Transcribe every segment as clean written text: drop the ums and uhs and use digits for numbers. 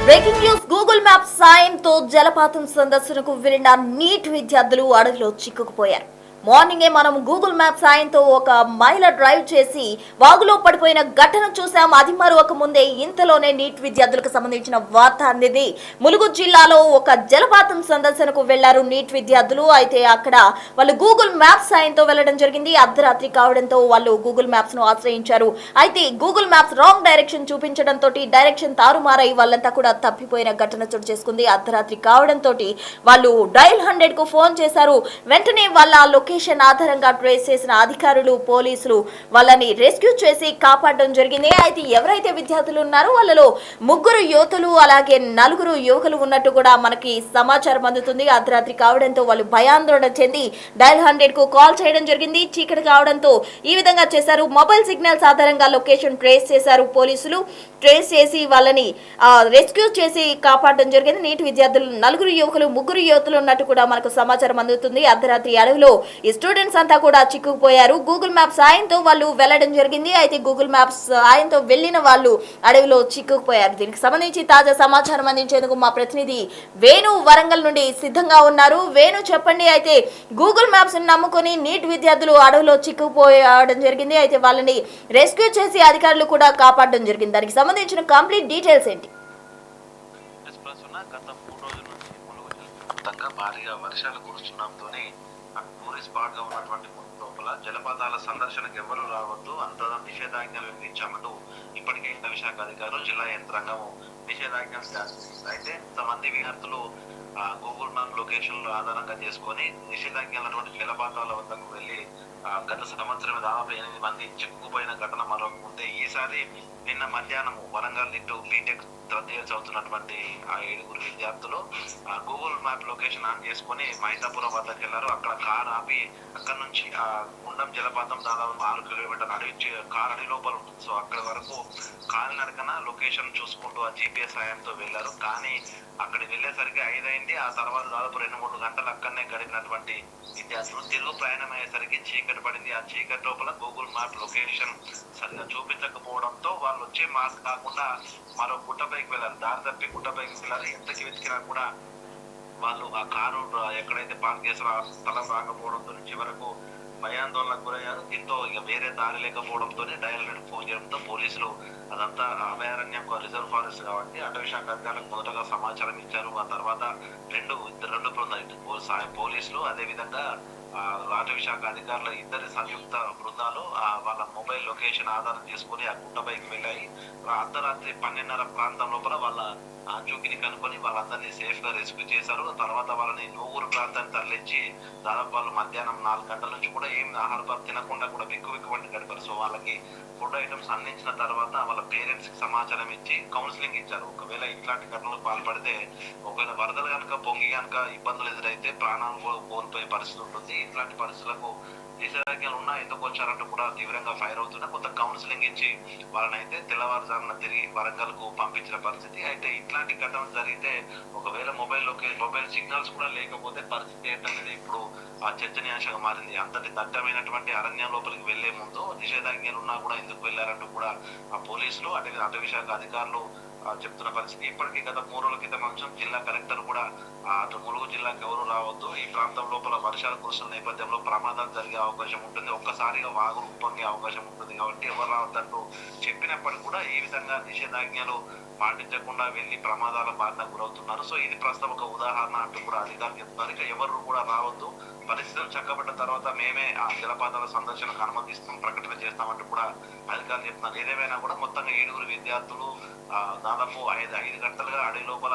Breaking news Google maps సాయంతో జలపాతం సందర్శనకు వెళ్లిన నీట్ విద్యార్థులు అడవిలో చిక్కుకుపోయారు. మార్నింగే మనం గూగుల్ మ్యాప్ సాయంతో ఒక మైల డ్రైవ్ చేసి వాగులో పడిపోయిన ఘటన చూసాం. అది మరొక ముందే ఇంతలోనే నీట్ విద్యార్థులకు సంబంధించిన వార్త అందింది. ములుగు జిల్లాలో ఒక జలపాతం సందర్శనకు వెళ్లారు నీట్ విద్యార్థులు. అయితే అక్కడ వాళ్ళు గూగుల్ మ్యాప్ సాయంతో వెళ్లడం జరిగింది. అర్ధరాత్రి కావడంతో వాళ్ళు గూగుల్ మ్యాప్స్ ను ఆశ్రయించారు. అయితే గూగుల్ మ్యాప్స్ రాంగ్ డైరెక్షన్ చూపించడంతో డైరెక్షన్ తారుమారై వాళ్ళంతా కూడా తప్పిపోయిన ఘటన చోటు చేసుకుంది. అర్ధరాత్రి కావడంతో వాళ్ళు డయల్ 100 కు ఫోన్ చేశారు. వెంటనే వాళ్ళ లొకేషన్ ఆధారంగా ట్రేస్ చేసిన అధికారులు పోలీసులు వాళ్ళని రెస్క్యూ చేసి కాపాడడం జరిగింది. అయితే ఎవరైతే విద్యార్థులు ఉన్నారో వాళ్ళలో 3 యువతులు అలాగే 4 యువకులు ఉన్నట్టు కూడా మనకి సమాచారం అందుతుంది. అర్ధరాత్రి కావడంతో వాళ్ళు భయాందోళన చెంది డయల్ 100 కు కాల్ చేయడం జరిగింది. చీకటి కావడంతో ఈ విధంగా చేశారు. మొబైల్ సిగ్నల్స్ ఆధారంగా లొకేషన్ ట్రేస్ చేశారు పోలీసులు. ట్రేస్ చేసి వాళ్ళని రెస్క్యూ చేసి కాపాడడం జరిగింది. నీటి విద్యార్థులు 4 యువకులు 3 యువతులు ఉన్నట్టు కూడా మనకు సమాచారం అందుతుంది. అర్ధరాత్రి అడవిలో ఈ స్టూడెంట్స్ అంతా కూడా చిక్కుకుపోయారు. గూగుల్ మ్యాప్ సాయంతో వాళ్ళు వెళ్లడం జరిగింది. అయితే గూగుల్ మ్యాప్స్ సాయంతో వెళ్లిన వాళ్ళు అడవిలో చిక్కుకుపోయారు. దీనికి సంబంధించి తాజా సమాచారం అందించేందుకు మా ప్రతినిధి వేణు వరంగల్ నుండి సిద్ధంగా ఉన్నారు. వేణు చెప్పండి. అయితే గూగుల్ మ్యాప్స్ నమ్ముకొని నీట్ విద్యార్థులు అడవిలో చిక్కుకుపోయడం జరిగింది. అయితే వాళ్ళని రెస్క్యూ చేసి అధికారులు కూడా కాపాడడం జరిగింది. దానికి సంబంధించిన కంప్లీట్ డీటెయిల్స్ ఏంటి? గత 3 రోజుల నుంచి ములుగు జిల్లా భారీగా వర్షాలు కురుస్తుండటంతోనే టూరిస్ట్ స్పాట్ గా ఉన్నటువంటి లోపల జలపాతాల సందర్శనకు ఎవరు రావద్దు, అంత నిషేధాజ్ఞలు విధించామంటూ ఇప్పటికే విశాఖ అధికారులు జిల్లా యంత్రాంగం నిషేధాజ్ఞలు జారీ చేశారు. అయితే ఇంతమంది విద్యార్థులు గూగుల్ మ్యాప్ లొకేషన్లు ఆధారంగా చేసుకొని నిషేధాజ్ఞలటువంటి జలపాతాల వద్దకు వెళ్లి గత సంవత్సరం దాదాపు 8 మంది చిక్కుకుపోయిన ఘటన మరొక ముందే ఈసారి నిన్న మధ్యాహ్నం వరంగల్ ఇటు బీటెక్ థర్డ్ ఇయర్ చదువుతున్నటువంటి ఆ 7 విద్యార్థులు గూగుల్ మ్యాప్ లొకేషన్ ఆన్ చేసుకుని మైతాపురం వద్దకు వెళ్లారు. అక్కడ కార్ ఆపి అక్కడ నుంచి ఆ గుండం జలపాతం దాదాపు 6 కిలోమీటర్ల అడవి కార్ అడవి లోపల ఉంటుంది. సో అక్కడ వరకు కాలినడకన లొకేషన్ చూసుకుంటూ ఆ జీపీఎస్ సాయంతో వెళ్లారు. కానీ అక్కడికి వెళ్లేసరికి 5 అయింది. ఆ తర్వాత దాదాపు 2-3 గంటలు అక్కడనే గడిపినటువంటి విద్యార్థులు తిరుగు ప్రయాణం అయ్యేసరికి చీకటి పడింది. ఆ చీకటి లోపల గూగుల్ మ్యాప్ లొకేషన్ సరిగా చూపించకపోవడంతో వాళ్ళు వచ్చే మార్క్ కాకుండా మరో గుట్టపైకి వెళ్ళారు. దారి తప్పి గుట్టపైకి వెళ్ళారు. ఎంతకి వెతికినా కూడా వాళ్ళు ఆ కారు ఎక్కడైతే పార్క్ చేసిన స్థలం రాకపోవడంతో చివరకు భయాందోళనకు గురయ్యారు. దీంతో ఇక వేరే దారి లేకపోవడంతో డయల్ 100 ఫోన్ చేయడంతో పోలీసులు అదంతా అభయారణ్యం రిజర్వ్ ఫారెస్ట్ కాబట్టి అటవీ శాఖ అధికారులకు మొదటగా సమాచారం ఇచ్చారు. ఆ తర్వాత రెండు బృందాలు పోలీసులు అదేవిధంగా అటవీ శాఖ అధికారుల 2 సంయుక్త బృందాలు వాళ్ళ మొబైల్ లొకేషన్ ఆధారం చేసుకుని ఆ గుట్టపైకి వెళ్ళాయి. అర్ధరాత్రి 12:30 ప్రాంతం లోపల వాళ్ళ ఆచూకీని కనుక్కొని వాళ్ళందరినీ సేఫ్ గా రెస్క్యూ చేశారు. తర్వాత వాళ్ళని నూగూరు ప్రాంతాన్ని తరలించి దాదాపు వాళ్ళు మధ్యాహ్నం 4 గంటల నుంచి కూడా ఏం ఆహార తినకుండా కూడా బిక్కుబిక్కుబడి గడిపారు. సో వాళ్ళకి ఫుడ్ ఐటమ్స్ అందించిన తర్వాత వాళ్ళ పేరెంట్స్ కి సమాచారం ఇచ్చి కౌన్సిలింగ్ ఇచ్చారు. ఒకవేళ ఇట్లాంటి ఘటనలకు పాల్పడితే ఒకవేళ వరదలు కనుక పొంగి కనుక ఇబ్బందులు ఎదురైతే ప్రాణాలు కోల్పోయే పరిస్థితి ఉంటుంది. ఇట్లాంటి పరిస్థితులకు నిషేధాజ్ఞలు ఉన్నా ఎందుకు వచ్చారంటూ కూడా తీవ్రంగా ఫైర్ అవుతున్నా కొంత కౌన్సిలింగ్ ఇచ్చి వాళ్ళనైతే తెల్లవారుజామున తిరిగి వరంగల్ కు పంపించిన పరిస్థితి. అయితే ఇట్లాంటి ఘటనలు జరిగితే ఒకవేళ మొబైల్ సిగ్నల్స్ కూడా లేకపోతే పరిస్థితి ఏంటనేది ఇప్పుడు చర్చనీయాంశంగా మారింది. అంతటి దట్టమైనటువంటి అరణ్యం లోపలికి వెళ్లే ముందు నిషేధాజ్ఞలు ఉన్నా కూడా ఎందుకు వెళ్లారంటూ కూడా ఆ పోలీసులు అటవీ శాఖ అధికారులు చెప్తున్న పరిస్థితి. ఇప్పటికీ గత 3 రోజుల క్రితం అంశం జిల్లా కలెక్టర్ కూడా అటు ములుగు జిల్లాకు ఎవరు రావద్దు, ఈ ప్రాంతం లోపల వర్షాలు కురుస్తున్న నేపథ్యంలో ప్రమాదాలు జరిగే అవకాశం ఉంటుంది, ఒక్కసారిగా వాగులు ఉప్పొంగే అవకాశం ఉంటుంది కాబట్టి ఎవరు రావద్దంటూ చెప్పినప్పటికీ కూడా ఈ విధంగా నిషేధాజ్ఞలు పాటించకుండా వెళ్లి ప్రమాదాల బారిన గురవుతున్నారు. సో ఇది ప్రస్తుతం ఒక ఉదాహరణ అంటూ కూడా అధికారులు చెప్తున్నారు. ఇక ఎవరు కూడా రావద్దు, పరిస్థితులు చక్కబడ్డ తర్వాత మేమే ఆ జలపాతాల సందర్శనకు అనుమతిస్తాం, ప్రకటన చేస్తామంటూ కూడా అధికారులు చెప్తున్నారు. ఏదేమైనా కూడా మొత్తంగా 7 విద్యార్థులు దాదాపు 5 గంటలుగా అడవి లోపల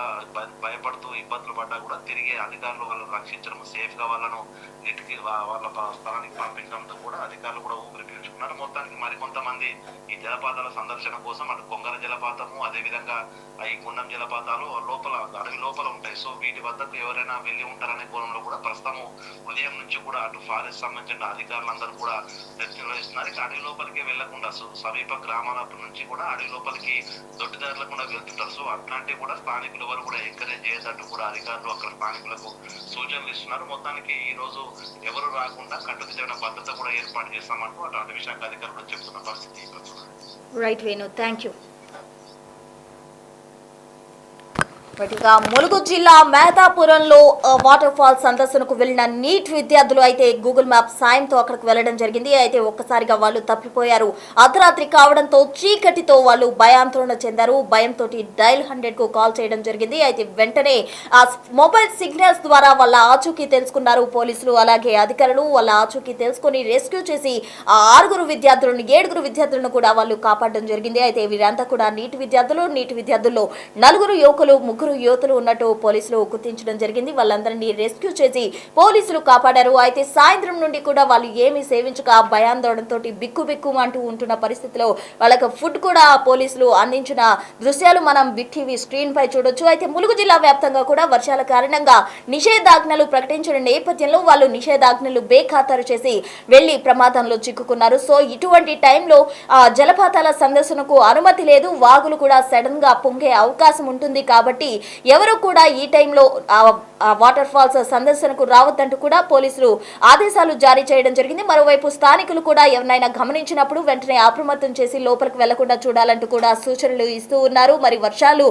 భయపడుతూ ఇబ్బందులు పడ్డా కూడా తిరిగి అధికారులు వాళ్ళను రక్షించడం, సేఫ్ గా వాళ్ళను ఇంటికి వాళ్ళ స్థలానికి పంపించడంతో కూడా అధికారులు కూడా ఊపిరి పీల్చుకున్నారు. మొత్తానికి మరికొంతమంది ఈ జలపాతాల సందర్శన కోసం అటు కొంగర జలపాతము అదేవిధంగా ఈ గుండం జలపాతాలు లోపల అడవి లోపల ఉంటాయి. సో వీటి వద్దకు ఎవరైనా వెళ్ళి ఉంటారనే కోణంలో కూడా ప్రస్తుతం ఉదయం నుంచి కూడా అటు ఫారెస్ట్ సంబంధించిన అధికారులందరూ కూడా నిర్వహిస్తున్నారు. ఇక అడవి లోపలికి వెళ్లకుండా సమీప గ్రామాల నుంచి కూడా అడవి లోపలికి దొడ్డిదారులకు కూడా వెళ్తుంటారు. సో అట్లాంటివి కూడా స్థానికులు ఎవరు కూడా ఎంకరేజ్ చేసేటట్టు కూడా అధికారులు అక్కడ స్థానికులకు సూచనలు ఇస్తున్నారు. మొత్తానికి ఈ రోజు ఎవరు రాకుండా కట్టుదిట్టమైన భద్రత కూడా ఏర్పాటు చేస్తామంటూ అటు అటవీ శాఖ అధికారులు చెప్తున్న పరిస్థితి. Right Venu, thank you. ఇక ములుగు జిల్లా మేతాపురంలో వాటర్ ఫాల్ సందర్శనకు వెళ్లిన నీట్ విద్యార్థులు అయితే గూగుల్ మ్యాప్ సాయంతో అక్కడికి వెళ్లడం జరిగింది. అయితే ఒక్కసారిగా వాళ్ళు తప్పిపోయారు. అర్ధరాత్రి కావడంతో చీకటితో వాళ్ళు భయాందోళన చెందారు. భయంతో డయల్ 100 కు కాల్ చేయడం జరిగింది. అయితే వెంటనే ఆ మొబైల్ సిగ్నల్స్ ద్వారా వాళ్ళ ఆచూకీ తెలుసుకున్నారు పోలీసులు, అలాగే అధికారులు. వాళ్ళ ఆచూకీ తెలుసుకుని రెస్క్యూ చేసి ఆ 7 విద్యార్థులను కూడా వాళ్ళు కాపాడడం జరిగింది. అయితే వీరంతా కూడా నీట్ విద్యార్థుల్లో 4 యువకులు 3 యువతులు ఉన్నట్టు పోలీసులు గుర్తించడం జరిగింది. వాళ్ళందరినీ రెస్క్యూ చేసి పోలీసులు కాపాడారు. అయితే సాయంత్రం నుండి కూడా వాళ్ళు ఏమీ సేవించక భయాందోళనతో బిక్కు అంటూ ఉంటున్న పరిస్థితిలో వాళ్ళకి ఫుడ్ కూడా పోలీసులు అందించిన దృశ్యాలు మనం బిగ్ టీవీ స్క్రీన్ పై చూడొచ్చు. అయితే ములుగు జిల్లా వ్యాప్తంగా కూడా వర్షాల కారణంగా నిషేధాజ్ఞలు ప్రకటించిన నేపథ్యంలో వాళ్ళు నిషేధాజ్ఞలు బేఖాతరు చేసి వెళ్లి ప్రమాదంలో చిక్కుకున్నారు. సో ఇటువంటి టైంలో జలపాతాల సందర్శనకు అనుమతి లేదు. వాగులు కూడా సడన్ గా పొంగే అవకాశం ఉంటుంది. కాబట్టి ఎవరు కూడా ఈ టైంలో వాటర్ ఫాల్స్ సందర్శనకు రావద్దంటూ కూడా పోలీసులు ఆదేశాలు జారీ చేయడం జరిగింది. మరోవైపు స్థానికులు కూడా ఎవరినైనా గమనించినప్పుడు వెంటనే అప్రమత్తం చేసి లోపలికి వెళ్లకుండా చూడాలంటూ కూడా సూచనలు ఇస్తూ ఉన్నారు. మరి వర్షాలు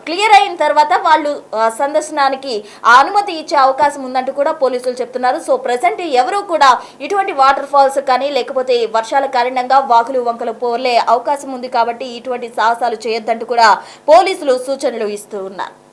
క్లియర్ అయిన తర్వాత వాళ్ళు సందర్శనానికి అనుమతి ఇచ్చే అవకాశం ఉందంటూ కూడా పోలీసులు చెప్తున్నారు. సో ప్రెసెంట్ ఎవరు కూడా ఇటువంటి వాటర్ ఫాల్స్ కానీ లేకపోతే వర్షాల కారణంగా వాగులు వంకలు పోలే అవకాశం ఉంది. కాబట్టి ఇటువంటి సాహసాలు చేయొద్దంటూ కూడా పోలీసులు సూచనలు ఇస్తూ ఉన్నారు.